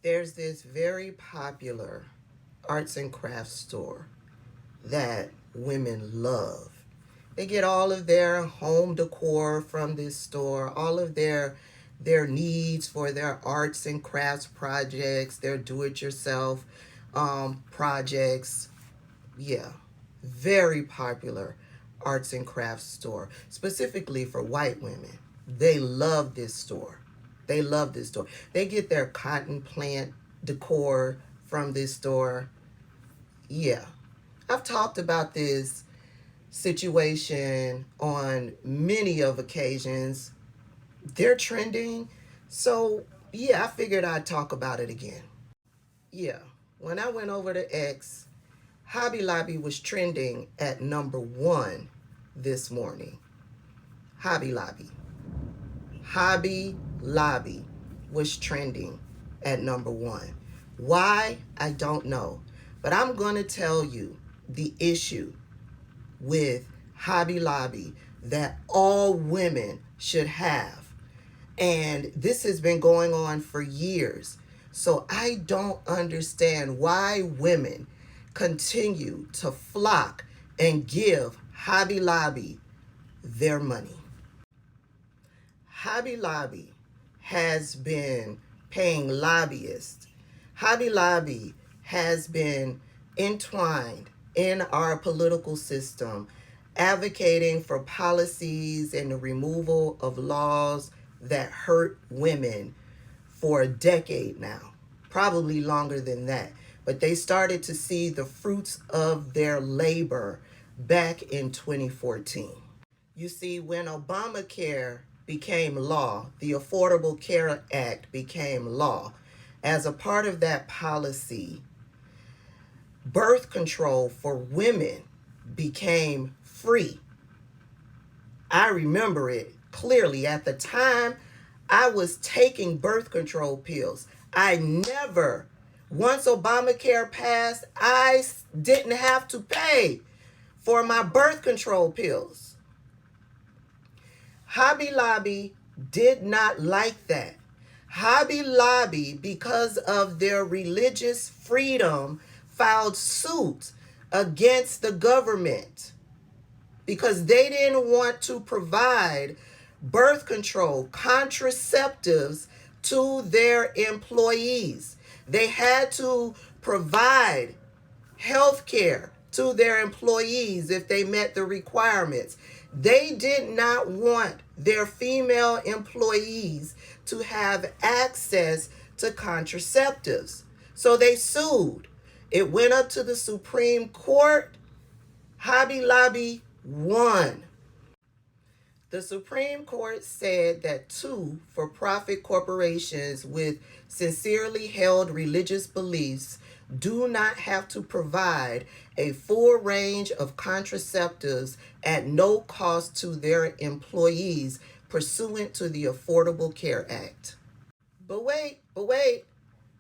There's this very popular arts and crafts store that women love. They get all of their home decor from this store, all of their needs for their arts and crafts projects, their do-it-yourself projects. Yeah, very popular arts and crafts store, specifically for white women. They love this store. They love this store. They get their cotton plant decor from this store. Yeah, I've talked about this situation on many of occasions. They're trending. So, yeah, I figured I'd talk about it again. Yeah, when I went over to X, Hobby Lobby was trending at number one this morning. Hobby Lobby. Hobby Lobby was trending at number one. Why? I don't know. But I'm going to tell you the issue with Hobby Lobby that all women should have. And this has been going on for years. So I don't understand why women continue to flock and give Hobby Lobby their money. Hobby Lobby has been paying lobbyists. Hobby Lobby has been entwined in our political system, advocating for policies and the removal of laws that hurt women for a decade now, probably longer than that. But they started to see the fruits of their labor back in 2014. You see, when Obamacare became law, the Affordable Care Act became law. As a part of that policy, birth control for women became free. I remember it clearly. At the time, I was taking birth control pills. I never, once Obamacare passed, I didn't have to pay for my birth control pills. Hobby Lobby did not like that. Hobby Lobby, because of their religious freedom, filed suit against the government because they didn't want to provide birth control, contraceptives to their employees. They had to provide health care to their employees if they met the requirements. They did not want their female employees to have access to contraceptives. So they sued. It went up to the Supreme Court. Hobby Lobby won. The Supreme Court said that two for-profit corporations with sincerely held religious beliefs do not have to provide a full range of contraceptives at no cost to their employees pursuant to the Affordable Care Act. But wait.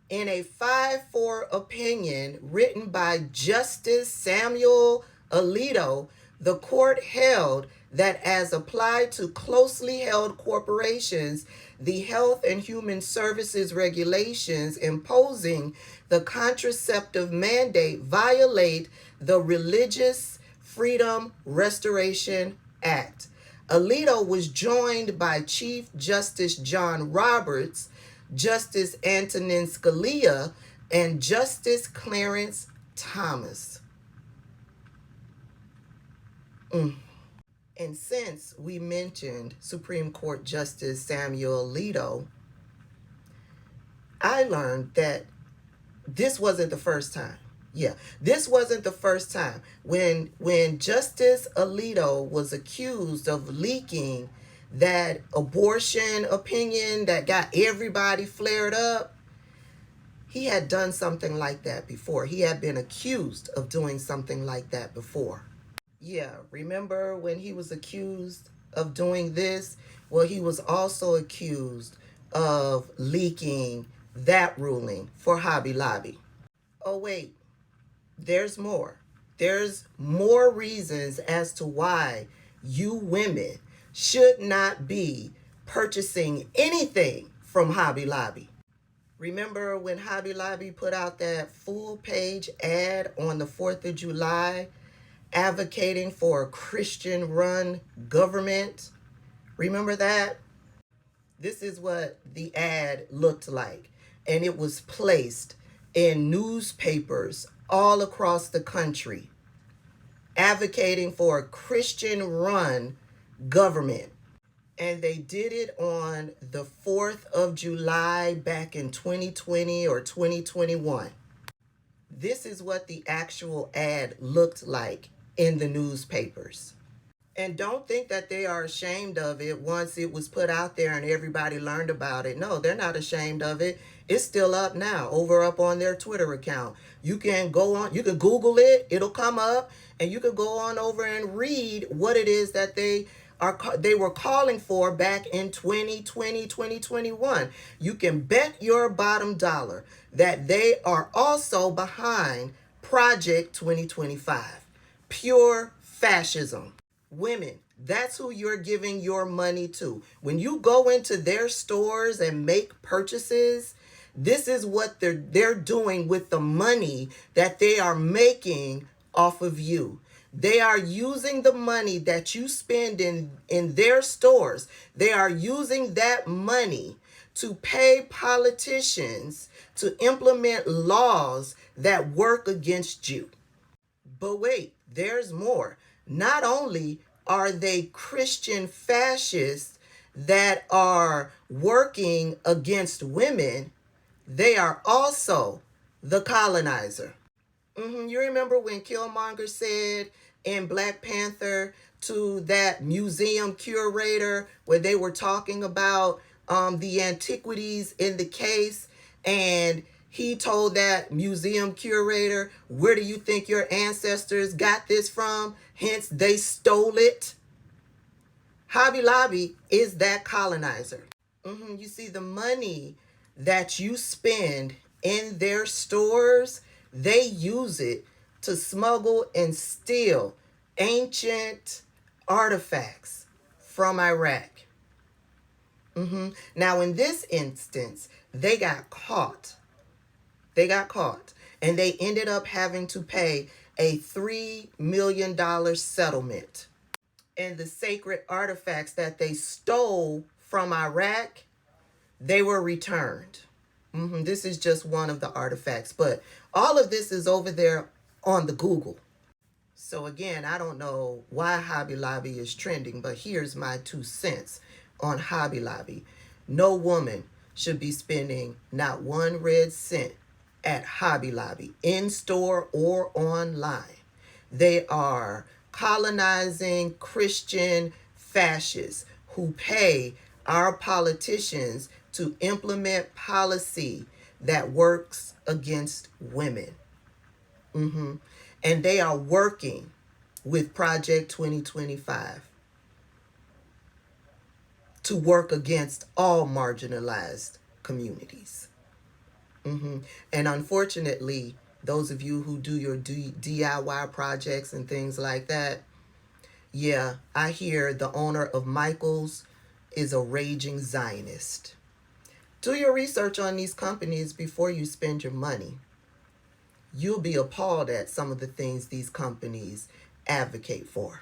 In a 5-4 opinion written by Justice Samuel Alito, the court held that as applied to closely held corporations, the Health and Human Services regulations imposing the contraceptive mandate violate the Religious Freedom Restoration Act. Alito was joined by Chief Justice John Roberts, Justice Antonin Scalia, and Justice Clarence Thomas. And since we mentioned Supreme Court Justice Samuel Alito, I learned that this wasn't the first time. Yeah, this wasn't the first time. When Justice Alito was accused of leaking that abortion opinion that got everybody flared up, he had done something like that before. He had been accused of doing something like that before. Yeah, remember when he was accused of doing this? Well, he was also accused of leaking that ruling for Hobby Lobby. Oh, wait, there's more. There's more reasons as to why you women should not be purchasing anything from Hobby Lobby. Remember when Hobby Lobby put out that full page ad on the 4th of July advocating for a Christian run government? Remember that? This is what the ad looked like. And it was placed in newspapers all across the country advocating for a Christian run government. And they did it on the 4th of July back in 2020 or 2021. This is what the actual ad looked like in the newspapers. And don't think that they are ashamed of it once it was put out there and everybody learned about it. No, they're not ashamed of it. It's still up now, up on their Twitter account. You can go on, you can Google it, it'll come up, and you can go on over and read what it is that they were calling for back in 2020, 2021. You can bet your bottom dollar that they are also behind Project 2025. Pure fascism. Women, that's who you're giving your money to. When you go into their stores and make purchases, this is what they're doing with the money that they are making off of you. They are using the money that you spend in their stores. They are using that money to pay politicians to implement laws that work against you. But wait, there's more. Not only are they Christian fascists that are working against women, they are also the colonizer. You remember when Killmonger said in Black Panther to that museum curator where they were talking about the antiquities in the case, and he told that museum curator, where do you think your ancestors got this from? Hence, they stole it. Hobby Lobby is that colonizer. You see, the money that you spend in their stores, they use it to smuggle and steal ancient artifacts from Iraq. Now, in this instance, they got caught. And they ended up having to pay a $3 million settlement. And the sacred artifacts that they stole from Iraq, they were returned. This is just one of the artifacts, but all of this is over there on the Google. So again, I don't know why Hobby Lobby is trending, but here's my 2 cents on Hobby Lobby. No woman should be spending not 1 red cent at Hobby Lobby, in store or online. They are colonizing Christian fascists who pay our politicians to implement policy that works against women. And they are working with Project 2025 to work against all marginalized communities. And unfortunately, those of you who do your DIY projects and things like that, yeah, I hear the owner of Michael's is a raging Zionist. Do your research on these companies before you spend your money. You'll be appalled at some of the things these companies advocate for.